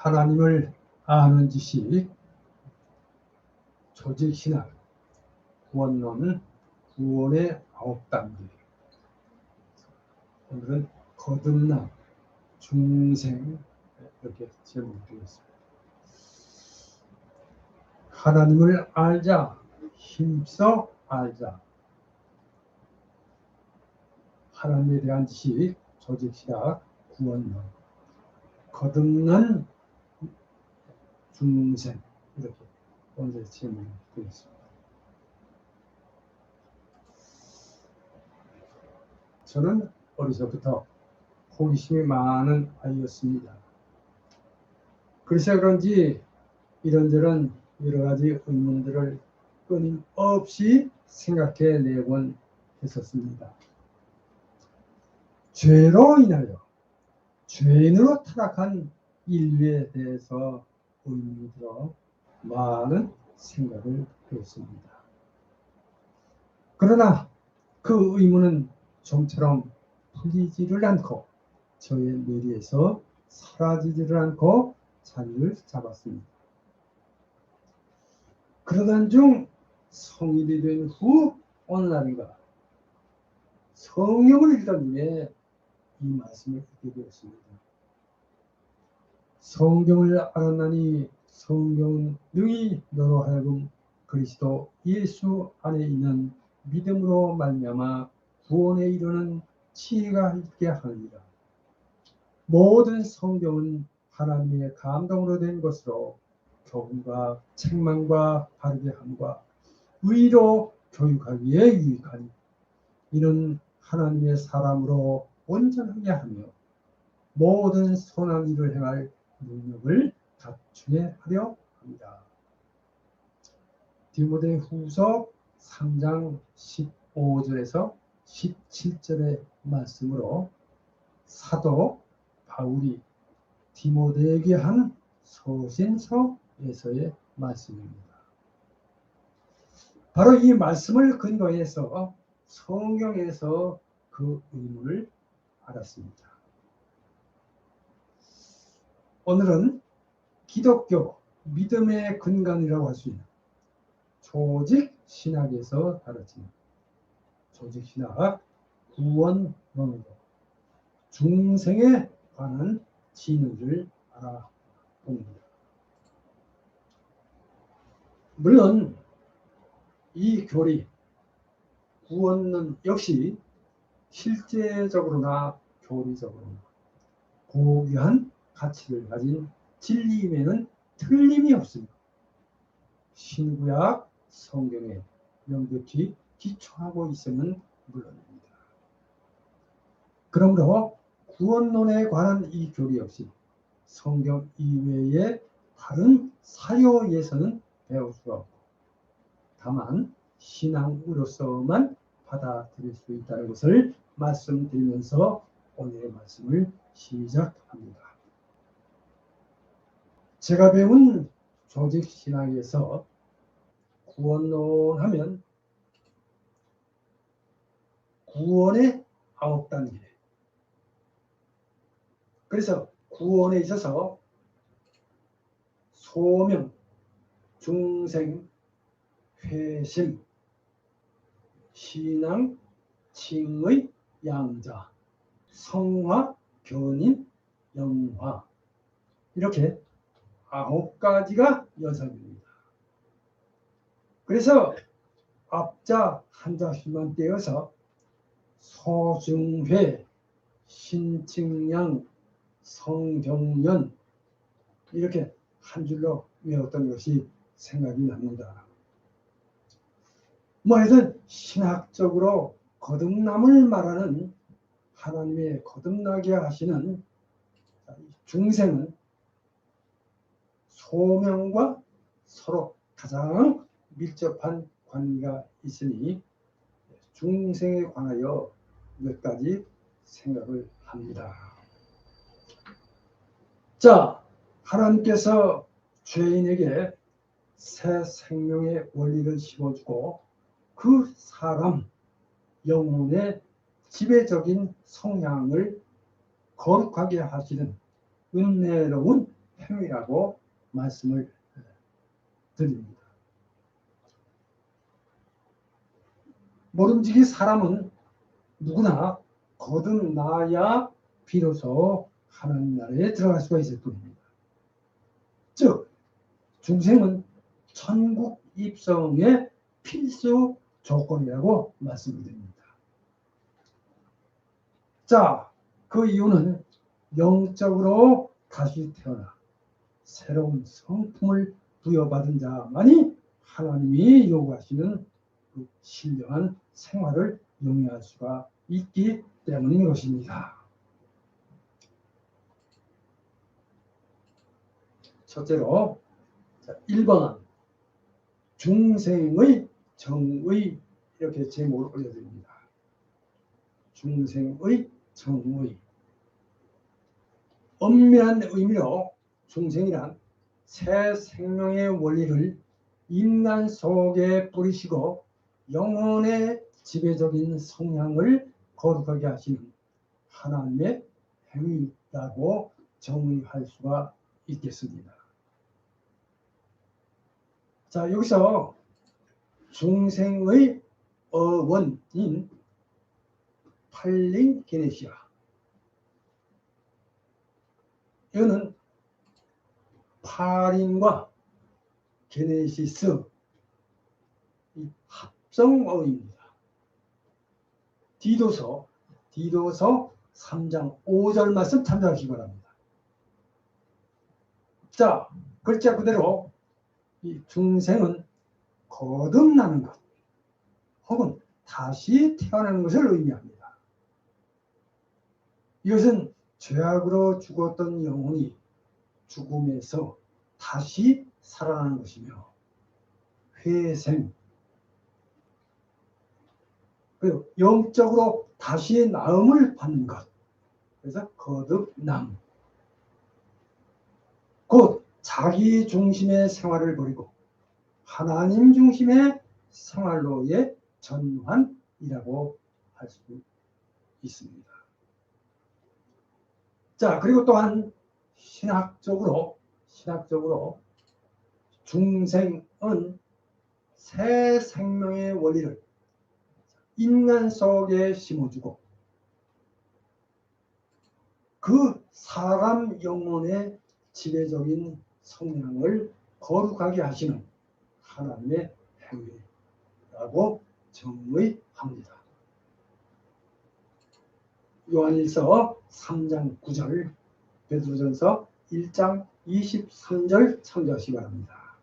하나님을 아는 지식, 조직신학, 구원론, 구원의 9단계. 오늘은 거듭남, 중생, 이렇게 제목을 드렸습니다. 하나님을 알자, 힘써 알자. 하나님에 대한 지식, 조직신학, 구원론, 거듭난 중생, 이렇게 오늘의 제목을 드렸습니다. 저는 어려서부터 호기심이 많은 아이였습니다. 그래서 그런지 이런저런 여러 가지 의문들을 끊임없이 생각해 내곤 했었습니다. 죄로 인하여 죄인으로 타락한 인류에 대해서 의문이 들어 많은 생각을 했습니다. 그러나 그 의문은 좀처럼 풀리지를 않고 저의 뇌리에서 사라지지를 않고 자리를 잡았습니다. 그러던 중 성인이 된 후 어느 날인가 성경을 읽던 중에 이 말씀을 듣게 되었습니다. 성경을 알았나니 성경은 능히 너로 하여금 그리스도 예수 안에 있는 믿음으로 말미암아 구원에 이르는 지혜가 있게 하느니라. 모든 성경은 하나님의 감동으로 된 것으로 교훈과 책망과 바르게 함과 의로 교육하기에 유익하니 이는 하나님의 사람으로 온전하게 하며 모든 선한 일을 행할 능력을 갖추게 하려 합니다. 디모데후서 3장 15절에서 17절의 말씀으로 사도 바울이 디모데에게 한 서신서에서의 말씀입니다. 바로 이 말씀을 근거해서 성경에서 그 의문을 알았습니다. 오늘은 기독교 믿음의 근간이라고 할 수 있는 조직신학에서 다뤄진 조직신학 구원론으로 중생에 관한 진리를 알아봅니다. 물론 이 교리 구원론 역시 실제적으로나 교리적으로나 고귀한 가치를 가진 진리임에는 틀림이 없습니다. 신구약 성경에 명백히 기초하고 있으면 물론입니다. 그러므로 구원론에 관한 이 교리 역시 성경 이외의 다른 사료에서는 배울 수가 없고 다만 신앙으로서만 받아들일 수 있다는 것을 말씀드리면서 오늘의 말씀을 시작합니다. 제가 배운 조직신학에서 구원론 하면 구원의 9단계. 그래서 구원에 있어서 소명, 중생, 회심, 신앙, 칭의, 양자, 성화, 견인, 영화 이렇게 9가지가 연상입니다. 그래서 앞자 한 자씩만 떼어서 소중회, 신칭양, 성경연 이렇게 한 줄로 외웠던 것이 생각이 납니다. 뭐든 신학적으로 거듭남을 말하는 하나님의 거듭나게 하시는 중생은 소명과 서로 가장 밀접한 관계가 있으니 중생에 관하여 몇 가지 생각을 합니다. 자, 하나님께서 죄인에게 새 생명의 원리를 심어주고 그 사람 영혼의 지배적인 성향을 거룩하게 하시는 은혜로운 행위라고 말씀을 드립니다. 모름지기 사람은 누구나 거듭나야 비로소 하나님 나라에 들어갈 수가 있을 뿐입니다. 즉 중생은 천국 입성의 필수 조건이라고 말씀드립니다. 자, 그 이유는 영적으로 다시 태어나 새로운 성품을 부여받은 자만이 하나님이 요구하시는 그 신령한 생활을 영위할 수가 있기 때문인 것입니다. 첫째로 1번은 중생의 정의, 이렇게 제목을 올려드립니다. 중생의 정의. 엄밀한 의미로 중생이란 새 생명의 원리를 인간 속에 뿌리시고 영혼의 지배적인 성향을 거룩하게 하시는 하나님의 행위라고 정의할 수가 있겠습니다. 자, 여기서 중생의 어원인 팔링게네시아, 이거는 파린과 게네시스 합성어입니다. 디도서 3장 5절 말씀 참조하시기 바랍니다. 자, 글자 그대로 이 중생은 거듭나는 것 혹은 다시 태어나는 것을 의미합니다. 이것은 죄악으로 죽었던 영혼이 죽음에서 다시 살아나는 것이며 회생, 그리고 영적으로 다시 나음을 받는 것, 그래서 거듭남, 곧 자기 중심의 생활을 버리고 하나님 중심의 생활로의 전환이라고 할 수 있습니다. 자, 그리고 또한 신학적으로 중생은 새 생명의 원리를 인간 속에 심어주고 그 사람 영혼의 지배적인 성향을 거룩하게 하시는 하나님의 행위라고 정의합니다. 요한일서 3장 9절, 베드로전서 1장 23절 참조하시기 바랍니다.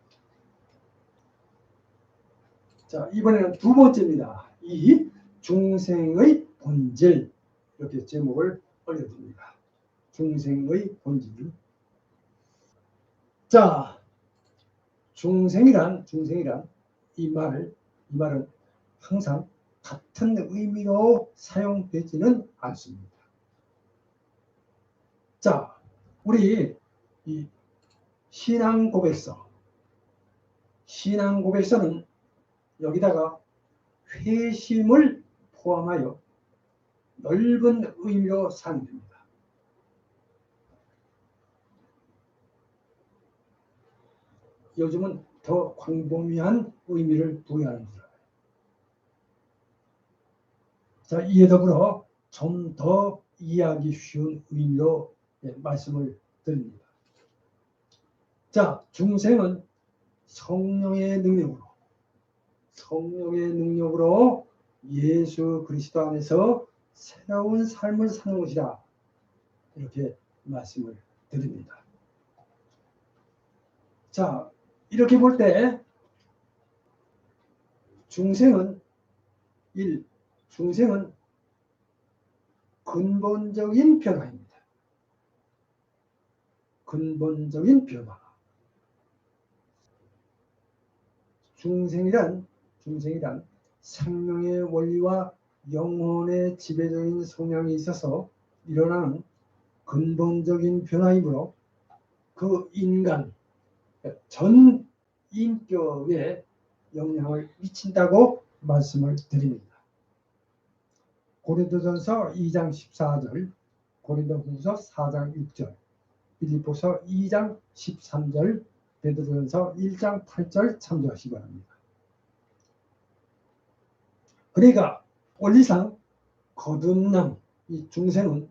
자, 이번에는 두 번째입니다. 이 중생의 본질, 이렇게 제목을 올려드립니다. 중생의 본질. 자, 중생이란 이 말은 항상 같은 의미로 사용되지는 않습니다. 자, 우리 이 신앙 고백서는 여기다가 회심을 포함하여 넓은 의미로 사용됩니다. 요즘은 더 광범위한 의미를 부여하는 줄 알아요. 자, 이에 더불어 좀 더 이해하기 쉬운 의미로 말씀을 드립니다. 자, 중생은 성령의 능력으로 예수 그리스도 안에서 새로운 삶을 사는 것이다, 이렇게 말씀을 드립니다. 자, 이렇게 볼 때 중생은 근본적인 변화입니다. 근본적인 변화. 중생이란 생명의 원리와 영혼의 지배적인 성향이 있어서 일어나는 근본적인 변화이므로 그 인간 전 인격에 영향을 미친다고 말씀을 드립니다. 고린도전서 2장 14절, 고린도후서 4장 6절, 빌립보서 2장 13절, 베드로전서 1장 8절 참조하시기 바랍니다. 그러니까 원리상 거듭남, 이 중생은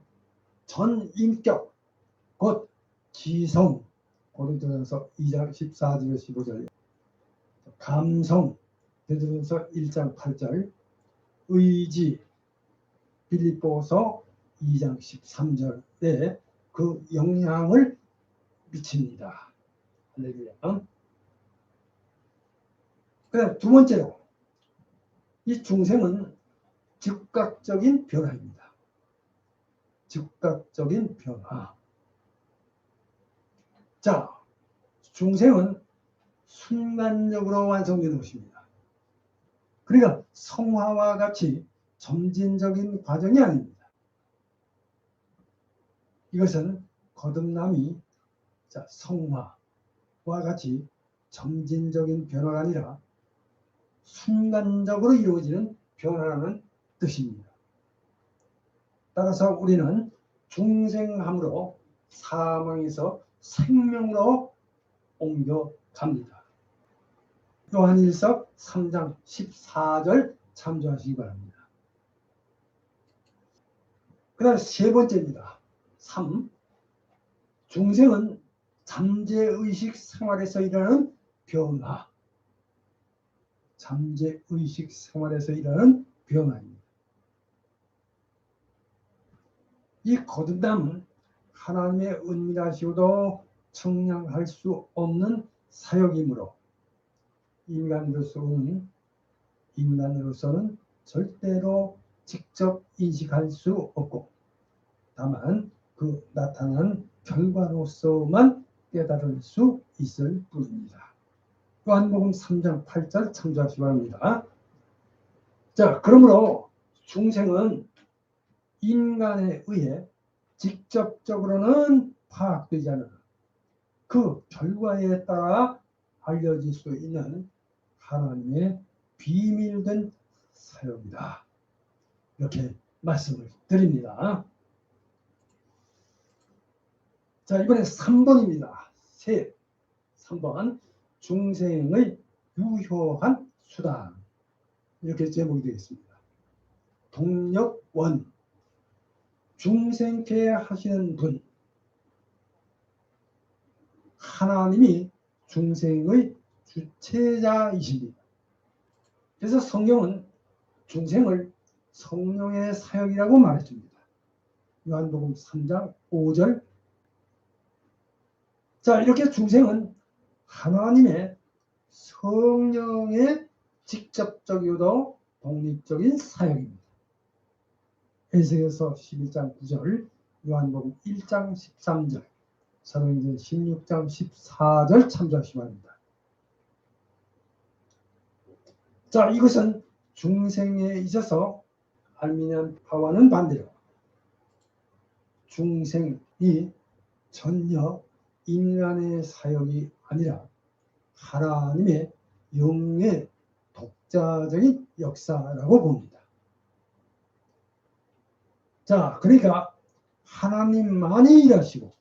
전 인격, 곧 지성, 고린도전서 2장 14절 15절, 감성, 베드로전서 1장 8절, 의지, 빌립보서 2장 13절에 그 영향을 미칩니다. 할렐루야. 그다음 두 번째로 이 중생은 즉각적인 변화입니다. 즉각적인 변화. 자, 중생은 순간적으로 완성되는 것입니다. 그러니까 성화와 같이 점진적인 과정이 아닙니다. 이것은 거듭남이 성화와 같이 점진적인 변화가 아니라 순간적으로 이루어지는 변화라는 뜻입니다. 따라서 우리는 중생함으로 사망에서 생명으로 옮겨갑니다. 요한일서 3장 14절 참조하시기 바랍니다. 그 다음 세 번째입니다. 3. 중생은 잠재의식 생활에서 일어나는 변화. 잠재의식 생활에서 일어나는 변화입니다. 이 거듭남은 하나님의 은밀하시고도 청량할 수 없는 사역이므로 인간으로서는 절대로 직접 인식할 수 없고 다만 그 나타난 결과로서만 깨달을 수 있을 뿐입니다. 요한복음 3장 8절 참조하시기 바랍니다. 자, 그러므로 중생은 인간에 의해 직접적으로는 파악되지 않은 그 결과에 따라 알려질 수 있는 하나님의 비밀된 사역이다. 이렇게 말씀을 드립니다. 자, 이번에 3번입니다. 3번 중생의 유효한 수단, 이렇게 제목이 되겠습니다. 동력원, 중생케 하시는 분, 하나님이 중생의 주체자이십니다. 그래서 성경은 중생을 성령의 사역이라고 말해줍니다. 요한복음 3장 5절. 자, 이렇게 중생은 하나님의 성령의 직접적이고도 독립적인 사역입니다. 에스겔서 12장 9절, 요한복음 1장 13절, 사도행전 16장 14절 참조하시기 바랍니다. 자, 이것은 중생에 있어서 알미니안파와는 반대로 중생이 전혀 인간의 사역이 아니라 하나님의 영의 독자적인 역사라고 봅니다. 자, 그러니까 하나님만이 일하시고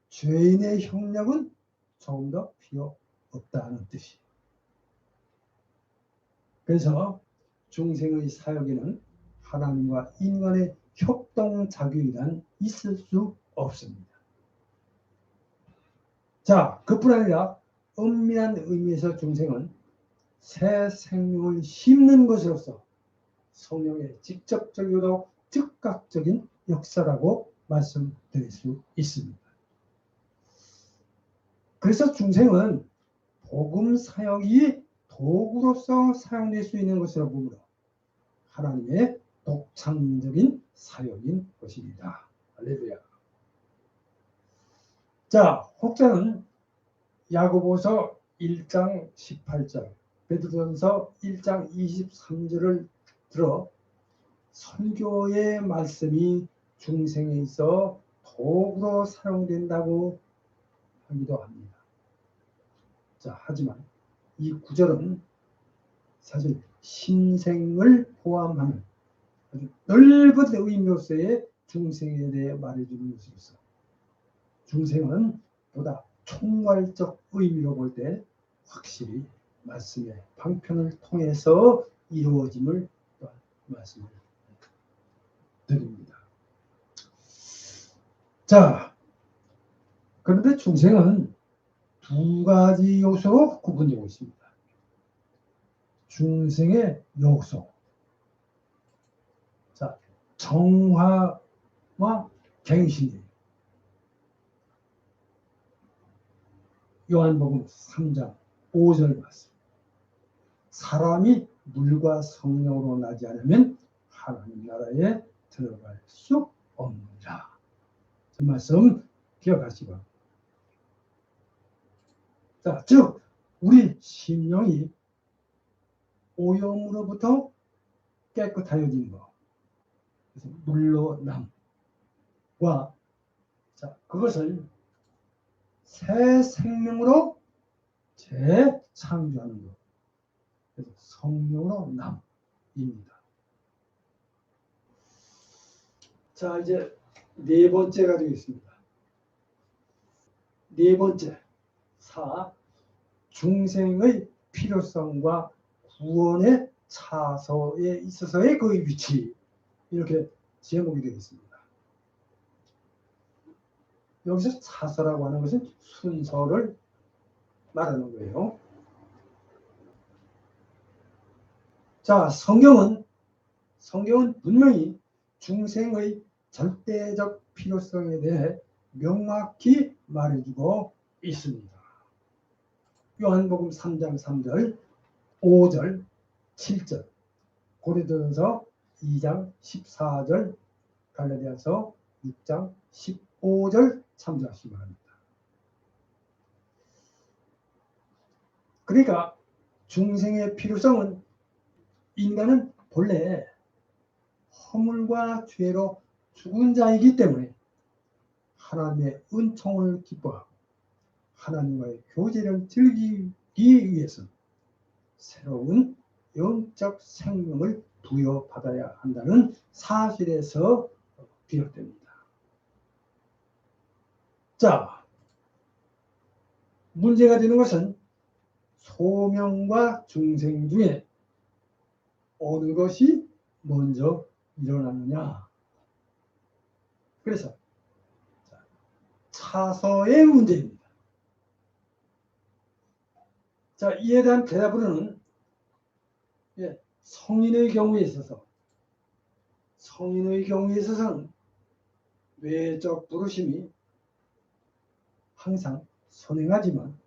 죄인의 협력은 조금 더 필요 없다는 뜻이에요. 그래서 중생의 사역에는 하나님과 인간의 협동작용이란 있을 수 없습니다. 자, 그뿐 아니라 엄밀한 의미에서 중생은 새 생명을 심는 것으로서 성령의 직접적이고도 즉각적인 역사라고 말씀드릴 수 있습니다. 그래서 중생은 복음 사역이 도구로서 사용될 수 있는 것이라고 보므로 하나님의 독창적인 사역인 것입니다. 할렐루야. 자, 혹자는 야고보서 1장 18절, 베드로전서 1장 23절을 들어 설교의 말씀이 중생에 있어 도구로 사용된다고 하기도 합니다. 자, 하지만 이 구절은 사실 신생을 포함하는 아주 넓은 의미로서의 중생에 대해 말해주는 것으로서 중생은 보다 총괄적 의미로 볼 때 확실히 말씀의 방편을 통해서 이루어짐을 말씀을 드립니다. 자, 그런데 중생은 두 가지 요소로 구분되고 있습니다. 중생의 요소. 자, 정화와 갱신이에요. 요한복음 3장 5절 말씀. 사람이 물과 성령으로 나지 않으면 하나님 나라에 들어갈 수 없느니라. 그 말씀 기억하시고. 자, 즉 우리 심령이 오염으로부터 깨끗하여진 것. 그래서 물로 남과 자, 그것을 새 생명으로 재창조하는 것. 그래서 성령으로 남입니다. 자, 이제 네 번째가 되겠습니다. 네 번째, 중생의 필요성과 구원의 차서에 있어서의 그의 위치. 이렇게 제목이 되겠습니다. 여기서 차서라고 하는 것은 순서를 말하는 거예요. 자, 성경은 분명히 중생의 절대적 필요성에 대해 명확히 말해주고 있습니다. 요한복음 3장 3절, 5절, 7절, 고린도전서 2장 14절, 갈라디아서 6장 15절 참조하시기 바랍니다. 그러니까 중생의 필요성은 인간은 본래 허물과 죄로 죽은 자이기 때문에 하나님의 은총을 기뻐하고 하나님과의 교제를 즐기기 위해서 새로운 영적 생명을 부여받아야 한다는 사실에서 비롯됩니다. 자, 문제가 되는 것은 소명과 중생 중에 어느 것이 먼저 일어나느냐. 그래서 차서의 문제입니다. 자, 이에 대한 대답으로는 성인의 경우에 있어서는 외적 부르심이 항상 선행하지만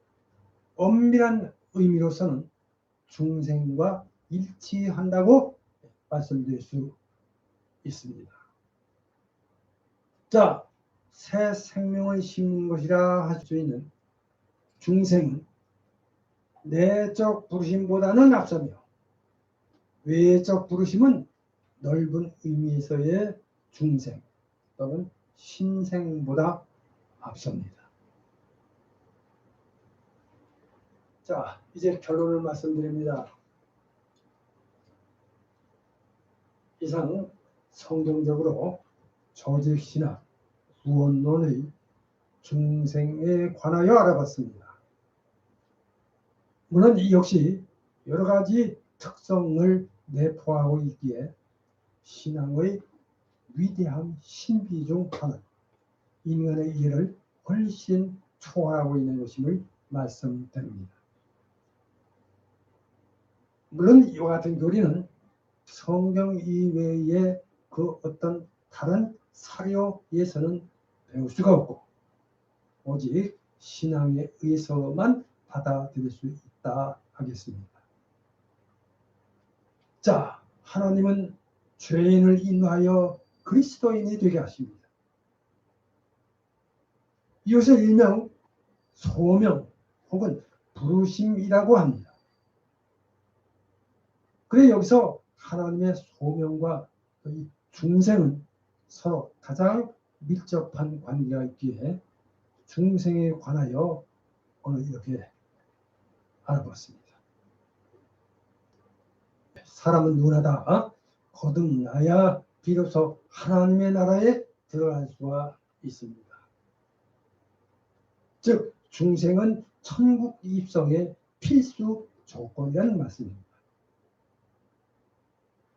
엄밀한 의미로서는 중생과 일치한다고 말씀드릴 수 있습니다. 자, 새 생명을 심는 것이라 할 수 있는 중생은 내적 부르심보다는 앞서며 외적 부르심은 넓은 의미에서의 중생 또는 신생보다 앞섭니다. 자, 이제 결론을 말씀드립니다. 이상 성경적으로 조직신학, 구원론의 중생에 관하여 알아봤습니다. 물론 이 역시 여러 가지 특성을 내포하고 있기에 신앙의 위대한 신비 중 하나, 인간의 이해를 훨씬 초월하고 있는 것임을 말씀드립니다. 물론 이와 같은 교리는 성경 이외의 그 어떤 다른 사료에서는 배울 수가 없고 오직 신앙에 의해서만 받아들일 수 있다 하겠습니다. 자, 하나님은 죄인을 인하여 그리스도인이 되게 하십니다. 이것을 일명 소명 혹은 부르심이라고 합니다. 그래 여기서 하나님의 소명과 중생은 서로 가장 밀접한 관계가 있기에 중생에 관하여 오늘 이렇게 알아봤습니다. 사람은 누구나 거듭나야 비로소 하나님의 나라에 들어갈 수가 있습니다. 즉 중생은 천국 입성의 필수 조건이라는 말씀입니다.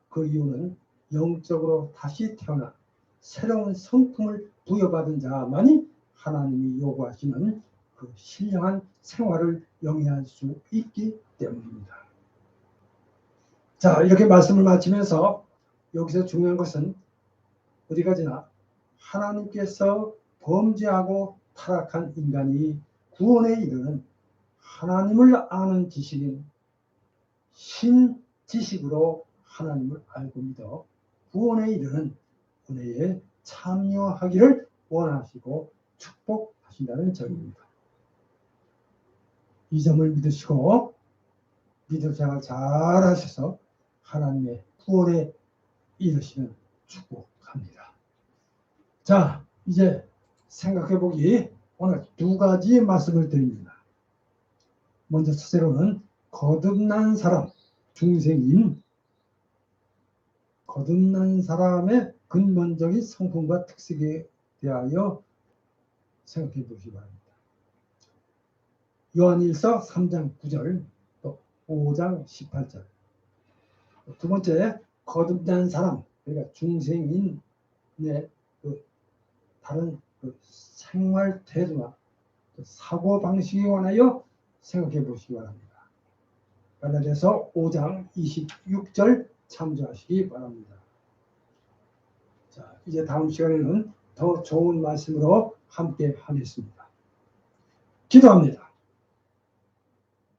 그 이유는 영적으로 다시 태어나 새로운 성품을 부여받은 자만이 하나님이 요구하시는 그 신령한 생활을 영위할 수 있기 때문입니다. 자, 이렇게 말씀을 마치면서 여기서 중요한 것은 어디 가지나 하나님께서 범죄하고 타락한 인간이 구원에 이르는 하나님을 아는 지식인 신지식으로 하나님을 알고 믿어 구원에 이르는 은혜에 참여하기를 원하시고 축복하신다는 점입니다. 이 점을 믿으시고 믿음 생활 잘 하셔서 하나님의 구원에 이르시는 축복합니다. 자, 이제 생각해보기 오늘 두 가지 말씀을 드립니다. 먼저 첫째로는 거듭난 사람, 중생인 거듭난 사람의 근본적인 성품과 특색에 대하여 생각해 보시기 바랍니다. 요한일서 3장 9절 또 5장 18절. 두 번째, 거듭난 사람, 그러니까 중생인의 그 다른 그 생활 태도나 사고 방식에 관하여 생각해 보시기 바랍니다. 갈라디아서 5장 26절 참조하시기 바랍니다. 자, 이제 다음 시간에는 더 좋은 말씀으로 함께 하겠습니다. 기도합니다.